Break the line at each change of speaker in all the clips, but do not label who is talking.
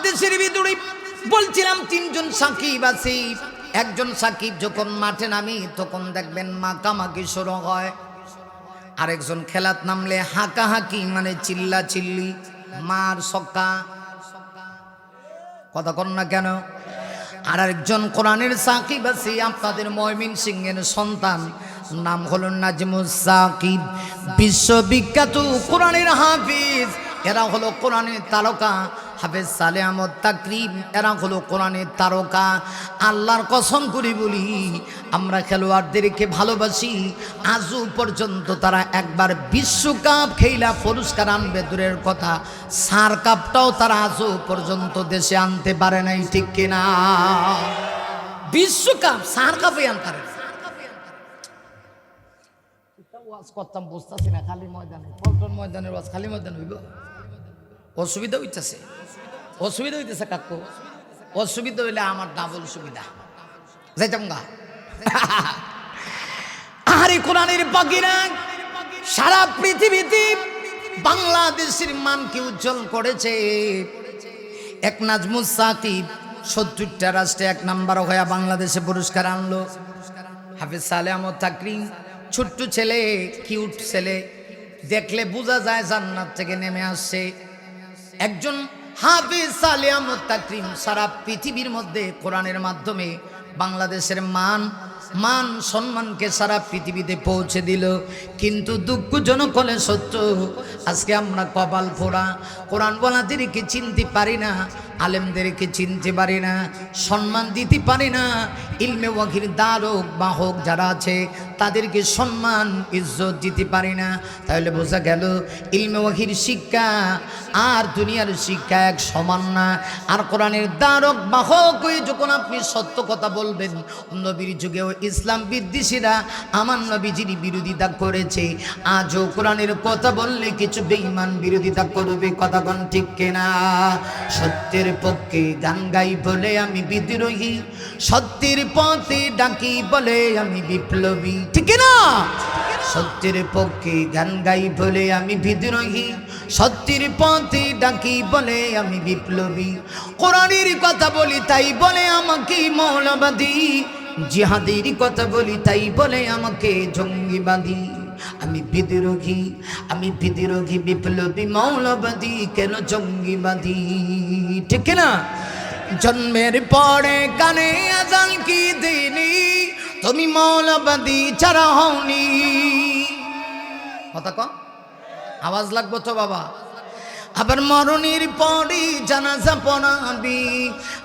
দেশের ভিতরে বলছিলাম তিনজন সাকিব আছে। একজন সাকিব যখন মাঠে নামি তখন দেখবেন মাকামাকি শুরু হয়, আরেকজন খেলাত নামলে হাঁকাহাঁকি মানে চিল্লা চিল্লি, মার সক্কা, কথা কন না কেন। আর আরেকজন কোরআনের সাকিব আছে, আপনাদের ময়মনসিংহের সন্তান, নাম হলো নাজমুস সাকিব, বিশ্ববিখ্যাত কোরআনের হাফিজ। এরা হলো কোরআনের তারকা। হাফেজ সালেহ আহমদ তাকরিম, এরা হলো কোরআনের তারকা। আল্লাহর কসম করে বলি, আমরা খেলোয়াড়দেরকে ভালোবাসি। আজও পর্যন্ত তারা একবার বিশ্বকাপ খেলা পুরস্কার আনবে দূরের কথা, সার কাপটাও তারা আজও পর্যন্ত দেশে আনতে পারে নাই, ঠিক কিনা? বিশ্বকাপ সার কাপে আনতে পারে। ওয়াজ করতাম বুঝতেছি না, খালি ময়দানে, পল্টন ময়দানের ওয়াজ খালি ময়দান হইব। অসুবিধা হইতেছে, অসুবিধা হইতেছে কাকু, অসুবিধা হইলে আমার ডাবল সুবিধা, যাইতাম গা। আরে কোরআনের পাখিরা সারা পৃথিবীতে বাংলাদেশের মানকে উজ্জ্বল করেছে। এক নাজমুস সাকিব ৭০টা রাষ্ট্রে ১ নাম্বার হয়ে বাংলাদেশে পুরস্কার আনলো। হাফেজ সালেহ আহমদ তাকরিম ছোট্ট ছেলে, কিউট ছেলে, দেখলে বোঝা যায় জান্নাত থেকে নেমে আসছে। একজন হাফেজ সালেহ আহমদ তাকরিম সারা পৃথিবীর মধ্যে কোরআনের মাধ্যমে বাংলাদেশের মান সম্মানকে সারা পৃথিবীতে পৌঁছে দিল। কিন্তু দুঃখজনক হলে সত্য, আজকে আমরা কপাল পোড়া, কোরআন ওয়ালাদেরকে চিনতে পারি না, আলেমদেরকে চিনতে পারি না, সম্মান দিতে পারি না। ইলমে ওয়াহির দারক বাহক যারা আছে তাদেরকে সম্মান ইজ্জত দিতে পারি না। তাহলে বোঝা গেল ইলমে ওয়াহির শিক্ষা আর দুনিয়ার শিক্ষা এক সমান না। আর কোরআনের দারক বাহক হয়ে যখন আপনি সত্য কথা বলবেন, নবীর যুগেও ইসলাম বিদ্বেষীরা আমার নবীজির বিরোধিতা করেছে, আজও কোরআনের কথা বললে কিছু বেঈমান বিরোধিতা করবে, কথা কোন ঠিক কিনা? সত্যের পক্ষে গান গাই বলে আমি বিদ্রোহী, সত্যের পথে ডাকি বলে আমি বিপ্লবী, ঠিক না? সত্যের পক্ষে গান গাই বলে আমি বিদ্রোহী, সত্যের পথে ডাকি বলে আমি বিপ্লবী। কোরআনের কথা বলি তাই বলে আমাকে মৌলবাদী, জিহাদের কথা বলি তাই বলে আমাকে জঙ্গিবাদী। আমি বিদ্রোহী, বিপ্লবী, মৌলবাদী, কেন জঙ্গিবাদী, ঠিক না? জন্মের পরে কানে আজান কি দিনি, তুমি মৌলবাদী ছাড়া হওনি, কথা কন, আওয়াজ লাগবো তো বাবা। আবার মরণের পরে জানাজা পড়াবি,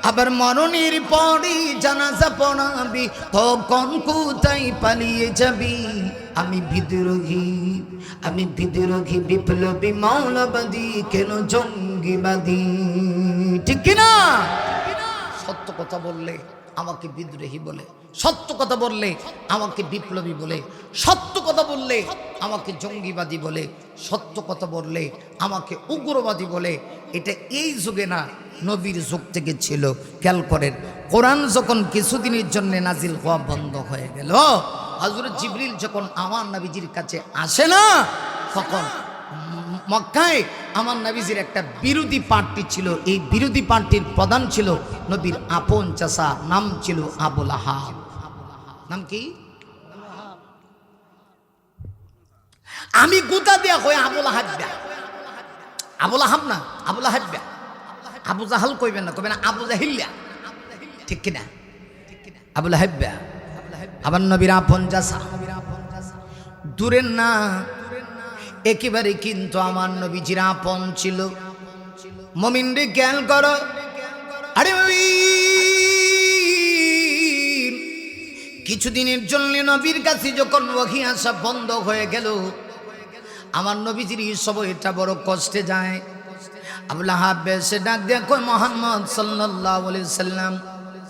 আবার মরণের পরে জানাজা পড়াবি, তখন কোথায় পালিয়ে যাবি? আমি বিদ্রোহী, বিপ্লবী, মৌলবাদী, কেন জঙ্গিবাদী, ঠিক কিনা? সত্য কথা বললে আমাকে বিদ্রোহী বলে, সত্য কথা বললে আমাকে বিপ্লবী বলে, সত্য কথা বললে আমাকে জঙ্গিবাদী বলে, সত্য কথা বললে আমাকে উগ্রবাদী বলে। এটা এই যুগে না, নবীর যুগ থেকে ছিল। খেয়াল করেন, কোরআন যখন কিছুদিনের জন্য নাজিল হওয়া বন্ধ হয়ে গেল, হযরত জিবরিল যখন আমার নবীজির কাছে আসে না, তখন মক্কায় আমার নবীজির একটা বিরোধী পার্টি ছিল। এই বিরোধী পার্টির প্রধান ছিল নবীর আপন চাচা, নাম ছিল আবু লাহাব। নাম কি? আমি গোটা দেয়া হয়ে আবু লাহাব, আবু লাহাব না, আবু লাহাব। আবু জাহাল কইবেন না, কইবেন আবু জাহিল্লা, ঠিক কিনা? আবু লাহাব আবার নবীর আপন চাচা, দূরের না একেবারে, কিন্তু আমার নবীজির আপন ছিল। মুমিনরে জ্ঞান করো। আরে কিছুদিনের জন্য নবীর কাছে যখন ওহী আসা বন্ধ হয়ে গেল, আমার নবীজির সময়টা বড় কষ্টে যায়। আবু লাহাব এসে ডাক দিয়ে কয়, মুহাম্মদ সাল্লাল্লাহু আলাইহি সাল্লাম,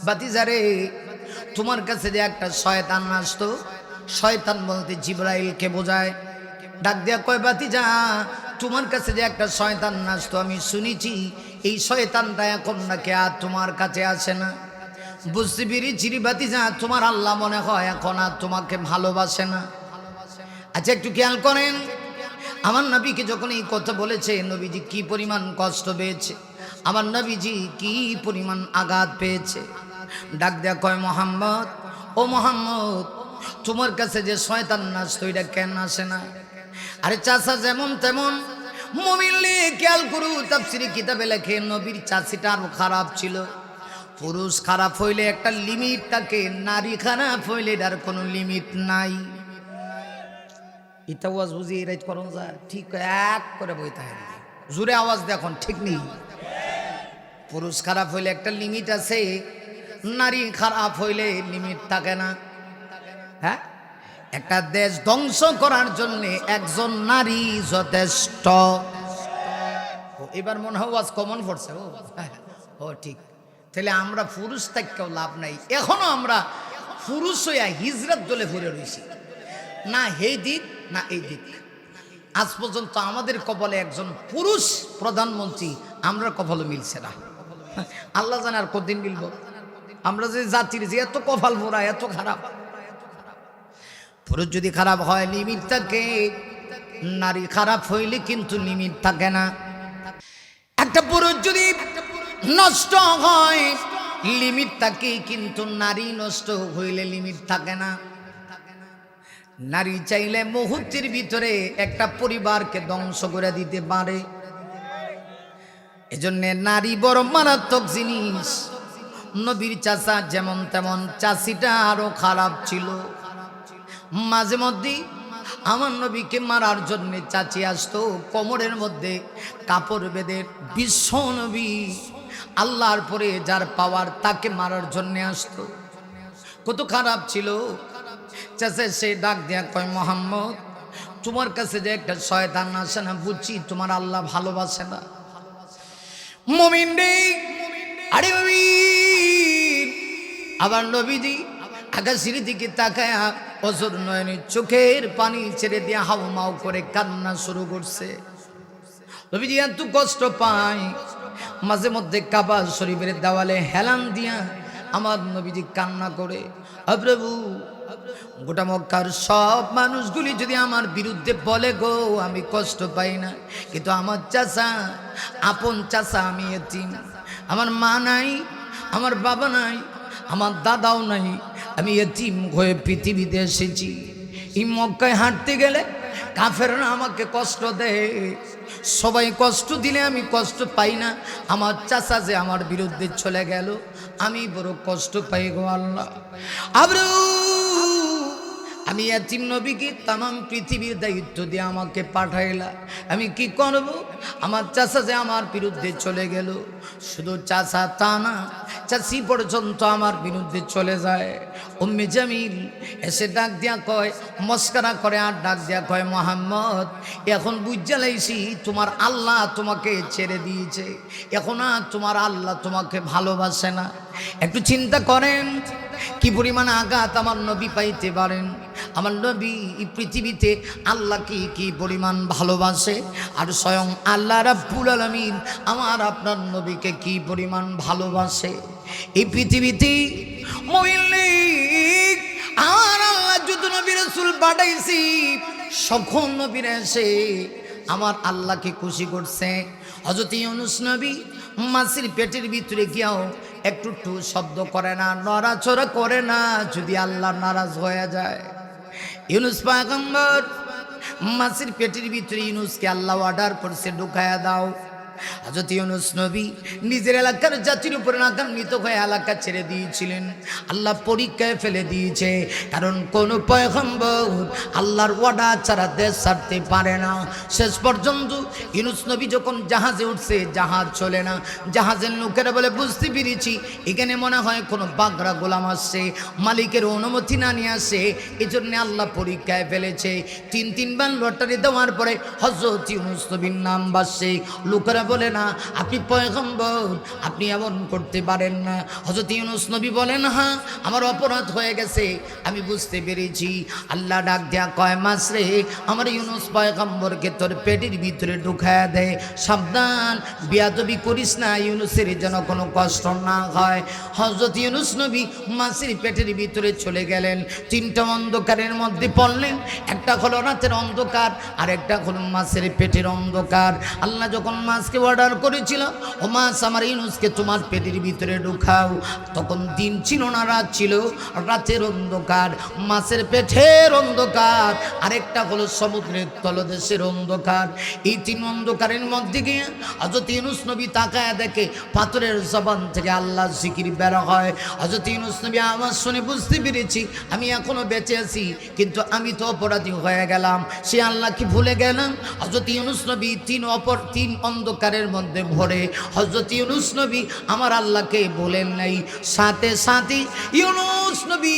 বাতিজারে, তোমার কাছে যে একটা শয়তান আসতো, শয়তান বলতে জিবরাইলকে বোঝায়। ডাক দিয়া কয়, বাতিজা, তোমার কাছে যে একটা শয়তান আসতো আমি শুনেছি, এই শয়তানটা এখন নাকি আর তোমার কাছে আসে না। বুঝতে পেরেছি বাতিজা, তোমার আল্লাহ মনে হয় এখন আর তোমাকে ভালোবাসে না। আচ্ছা একটু খেয়াল করেন, আমার নবীকে যখন এই কথা বলেছে, নবীজি কি পরিমাণ কষ্ট পেয়েছে। আমার নবীজি কি পরিমাণ আঘাত পেয়েছে। ডাক দেয়া কয় মোহাম্মদ, ও মোহাম্মদ, তোমার কাছে যে শয়তান আসতো এটা কেন আসে না? আরে চাচা যেমন তেমন মুমিনলে খেয়াল করু, তাফসীরে কিতাবে লেখে নবীর চাচিটা আরো খারাপ ছিল। পুরুষ খারাপ হইলে একটা লিমিট থাকে, নারী খারাপ হইলে এটার কোনো লিমিট নাই। এটা আওয়াজ বুঝিয়ে রাইট করো যায় ঠিক এক করে বইতে হয়, জোরে আওয়াজ দেখুন ঠিক নেই। পুরুষ খারাপ হইলে একটা লিমিট আছে, নারী খারাপ হইলে লিমিট থাকে না। হ্যাঁ, একটা দেশ ধ্বংস করার জন্য একজন নারী যথেষ্ট। এবার মনে হয় ওয়াজ কমন পড়ছে। ও ঠিক, তাহলে আমরা পুরুষ থাকতেও লাভ নাই। এখনো আমরা পুরুষ হইয়া হিজরত দলে ঘুরে রয়েছি, না এই দিক না এই দিক। আজ পর্যন্ত আমাদের কপালে একজন পুরুষ প্রধানমন্ত্রী আমরা কপালে মিলছে না। আল্লাহ জানে আর কতদিন মিলব। আমরা যে জাতির যে এত কপাল মোরা, এত খারাপ। পুরুষ যদি খারাপ হয় লিমিট থাকে, নারী খারাপ হইলে কিন্তু লিমিট থাকে না। একটা পুরুষ যদি নষ্ট হয় লিমিট থাকে, কিন্তু নারী নষ্ট হইলে লিমিট থাকে না। নারী চাইলে মুহূর্তের ভিতরে একটা পরিবারকে ধ্বংস করে দিতে পারে। এজন্য নারী বড় মারাত্মক জিনিস। নবীর চাচা যেমন তেমন, চাচিটা আরো খারাপ ছিল। মাঝে মধ্যে আমার নবীকে মারার জন্য চাচি আসতো, কোমরের মধ্যে কাপড় বেঁধে। বিশ্ব নবী আল্লাহর পরে যার পাওয়ার, তাকে মারার জন্য আসতো। কত খারাপ ছিল। চাচা সে ডাক দেয়া কয় মোহাম্মদ, তোমার কাছে যে একটা শয়তান আসে না, বুঝছি তোমার আল্লাহ ভালোবাসে না। মুমিন রে, আরে আবার নবীজি আকাশের দিকে তাকায়া অজর নয়নে চোখের পানি ছেড়ে দিয়ে হাউমাউ করে কান্না শুরু করছে। নবীজি এত কষ্ট পায়, মাঝে মধ্যে কাবা শরীফের দেওয়ালে হেলান দিয়া আমার নবীজি কান্না করে, প্রভু গোটা মক্কার সব মানুষগুলি যদি আমার বিরুদ্ধে বলে গো, আমি কষ্ট পাই না, কিন্তু আমার চাচা, আপন চাচা, আমি এতিম, আমার মা নাই, আমার বাবা নাই, আমার দাদাও নাই, আমি এতিম হয়ে পৃথিবীতে এসেছি। এই মক্কায় হাঁটতে গেলে কাফেররা আমাকে কষ্ট দেয়, সবাই কষ্ট দিলে আমি কষ্ট পাই না। আমার চাচা যে আমার বিরুদ্ধে চলে গেল, আমি বড় কষ্ট পাই গো আল্লাহ। আমি এতিম নবীকে তামাম পৃথিবীর দায়িত্ব দিয়ে আমাকে পাঠাইলা, আমি কি করব? আমার চাচা যে আমার বিরুদ্ধে চলে গেল, শুধু চাচা তা না, চাচি পর্যন্ত আমার বিরুদ্ধে চলে যায়। উম্মে জামিল এসে ডাক দিয়া কয়, মস্করা করে আর ডাক দিয়া কয়, মোহাম্মদ এখন বুঝা লাইছি তোমার আল্লাহ তোমাকে ছেড়ে দিয়েছে, এখন আর তোমার আল্লাহ তোমাকে ভালোবাসে না। একটু চিন্তা করেন কি পরিমাণ আঘাত আমার নবী পাইতে পারেন। আমার নবী এই পৃথিবীতে আল্লাহকে কি পরিমাণ ভালোবাসে, আর স্বয়ং আল্লাহ রাব্বুল আলামিন আমার আপনার নবীকে কি পরিমাণ ভালোবাসে। এই পৃথিবীতে আর আল্লাহ যত নবী রাসূল পাঠাইছি, সকল নবীরা এসে আমার আল্লাহকে খুশি করছে। হযরত ইউনূস নবী মাছের পেটের ভিতরে গিয়াও একটু শব্দ করে না, নড়াচড়া করে না, যদি আল্লাহ নারাজ হয়ে যায়। ইউনূস পয়গম্বর মাছের পেটের ভিতরে, ইউনূসকে আল্লাহ অর্ডার করছে ঢুকায়া দাও। হযরত ইউনূস নবী নিজের এলাকার জাতির উপর রাগান্বিত হয়ে এলাকা ছেড়ে দিয়েছিলেন। আল্লাহ পরীক্ষায় ফেলে দিয়েছে, কারণ কোন পয়গম্বর আল্লাহর ওয়াদা ছাড়া দেশ ছাড়তে পারে না। শেষ পর্যন্ত ইউনূস নবী যখন জাহাজে উঠছে, জাহাজ চলে না। জাহাজের লোকেরা বলে, বুঝতে পেরেছি এখানে মনে হয় কোনো বাগড়া গোলাম আসছে, মালিকের অনুমতি না নিয়ে আসে, এজন্য আল্লাহ পরীক্ষায় ফেলেছে। তিনবার লটারি দেওয়ার পরে হযরত ইউনূস নবীর নাম বাসছে। লোকেরা বলে না, আপনি পয়গম্বর, আপনি এমন করতে পারেন না। হযরত ইউনূস নবী বলেন, হ্যাঁ আমার অপরাধ হয়ে গেছে, আমি বুঝতে পেরেছি। আল্লাহ ডাক দেয়া কয়, মাছ রে, আমার ইউনূস পয়গম্বরকে তোর পেটের ভিতরে ঢুকায়া দেয়, সাবধান বেয়াদবি করিস না, ইউনূসের যেন কোনো কষ্ট না হয়। হযরত ইউনূস নবী মাছের পেটের ভিতরে চলে গেলেন। তিনটা অন্ধকারের মধ্যে পড়লেন, একটা হলো রাতের অন্ধকার, আর একটা হলো মাছের পেটের অন্ধকার। আল্লাহ যখন মাছকে মাছকে অর্ডার করেছিল, ও মাছ আমার ইউনুসকে তোমার পেটের ভিতরে ঢুকাও। তখন দিন ছিল না, রাত ছিল, রাতের অন্ধকার, মাছের পেটের অন্ধকার, আরেকটা হলো সমুদ্রের তলদেশের অন্ধকার। এই তিন অন্ধকারের মধ্যে গিয়ে হযরত ইউনুস নবী তাকায় দেখে পাথরের জবান থেকে আল্লাহ জিকির বের হয়। হযরত ইউনুস নবী আওয়াজ শুনে বুঝতে পেরেছি আমি এখনো বেঁচে আছি, কিন্তু আমি তো অপরাধী হয়ে গেলাম, সে আল্লাহকে ভুলে গেলাম। হযরত ইউনুস নবী তিন অন্ধকারের মধ্যে ভরে হযরত ইউনুস নবী আমার আল্লাহকে ভুলেন নাই। সাথে সাথে ইউনুস নবী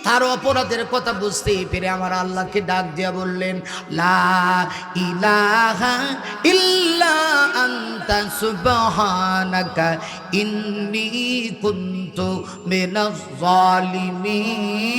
তার অপরাধের কথা বুঝতে পেরে আমার আল্লাহকে ডাক দিয়া বললেন, লা ইলাহা ইল্লা আনতা সুবহানাকা ইন্নী কুনতু মিনাজ জালিমিন।